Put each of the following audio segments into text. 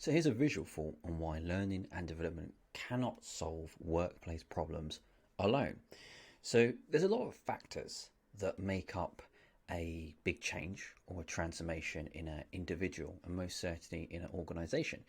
So here's a visual thought on why learning and development cannot solve workplace problems alone. So there's a lot of factors that make up a big change or a transformation in an individual and most certainly in an organization.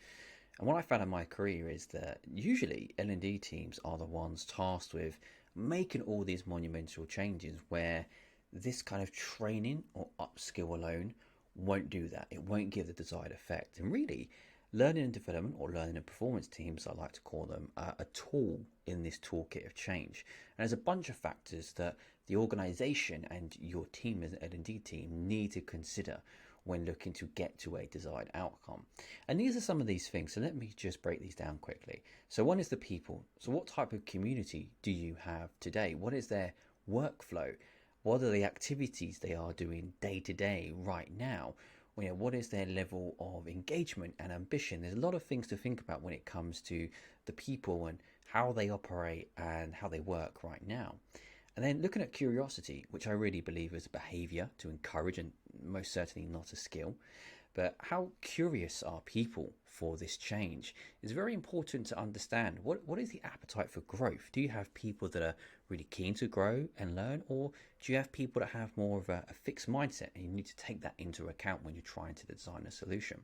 And what I found in my career is that usually L&D teams are the ones tasked with making all these monumental changes where this kind of training or upskill alone won't do that. It won't give the desired effect. And really, learning and development, or learning and performance teams, I like to call them, are a tool in this toolkit of change. And there's a bunch of factors that the organization and your team as an L&D team need to consider when looking to get to a desired outcome. And these are some of these things. So let me just break these down quickly. So one is the people. So what type of community do you have today? What is their workflow? What are the activities they are doing day to day right now? What is their level of engagement and ambition? There's a lot of things to think about when it comes to the people and how they operate and how they work right now. And then looking at curiosity, which I really believe is a behavior to encourage and most certainly not a skill. But how curious are people for this change is very important to understand. What is the appetite for growth? Do you have people that are really keen to grow and learn, or do you have people that have more of a fixed mindset, and you need to take that into account when you're trying to design a solution?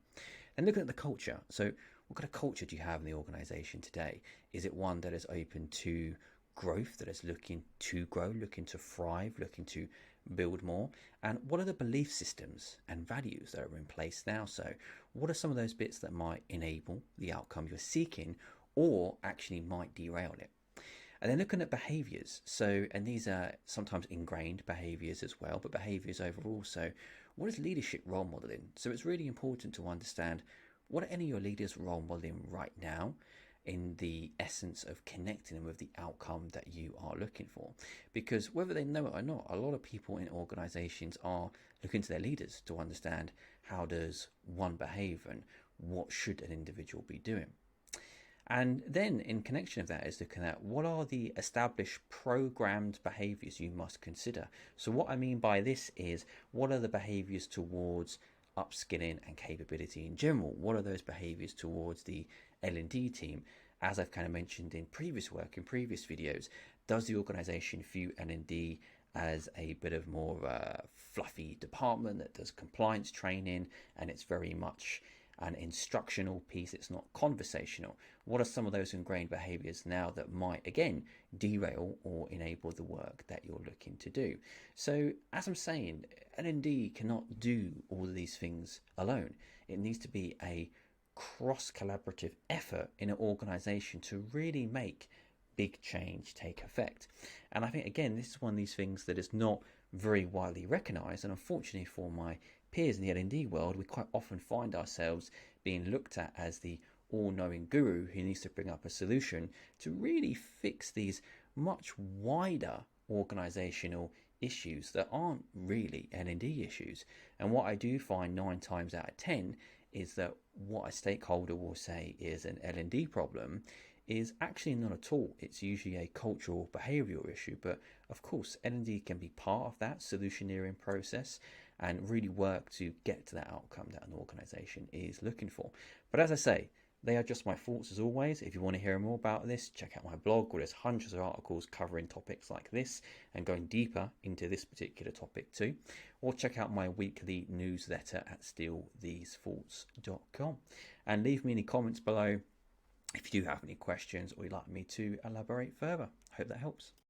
And looking at the culture. So what kind of culture do you have in the organization today? Is it one that is open to growth, that is looking to grow, looking to thrive, looking to build more? And what are the belief systems and values that are in place now? So what are some of those bits that might enable the outcome you're seeking or actually might derail it? And then looking at behaviors. So, and these are sometimes ingrained behaviors as well, but behaviors overall. So what is leadership role modeling? So it's really important to understand, what are any of your leaders role modeling right now in the essence of connecting them with the outcome that you are looking for? Because whether they know it or not, a lot of people in organizations are looking to their leaders to understand, how does one behave and what should an individual be doing? And then in connection of that is looking at, what are the established programmed behaviors you must consider? So what I mean by this is, what are the behaviors towards upskilling and capability in general? What are those behaviors towards the L&D team? As I've kind of mentioned in previous work, in previous videos, does the organization view L&D as a bit of more of a fluffy department that does compliance training and it's very much an instructional piece, it's not conversational? What are some of those ingrained behaviors now that might again derail or enable the work that you're looking to do? So as I'm saying, L&D cannot do all of these things alone. It needs to be a cross collaborative effort in an organization to really make big change take effect. And I think again, this is one of these things that is not very widely recognized, and unfortunately for my peers in the L&D world, we quite often find ourselves being looked at as the all-knowing guru who needs to bring up a solution to really fix these much wider organizational issues that aren't really L&D issues. And what I do find 9 times out of 10 is that what a stakeholder will say is an L&D problem is actually not at all. It's usually a cultural behavioral issue. But of course, L&D can be part of that solutioneering process and really work to get to that outcome that an organization is looking for. But as I say, they are just my thoughts as always. If you want to hear more about this, check out my blog, where there's hundreds of articles covering topics like this and going deeper into this particular topic too. Or check out my weekly newsletter at stealthesethoughts.com. And leave me any comments below if you do have any questions or you'd like me to elaborate further. I hope that helps.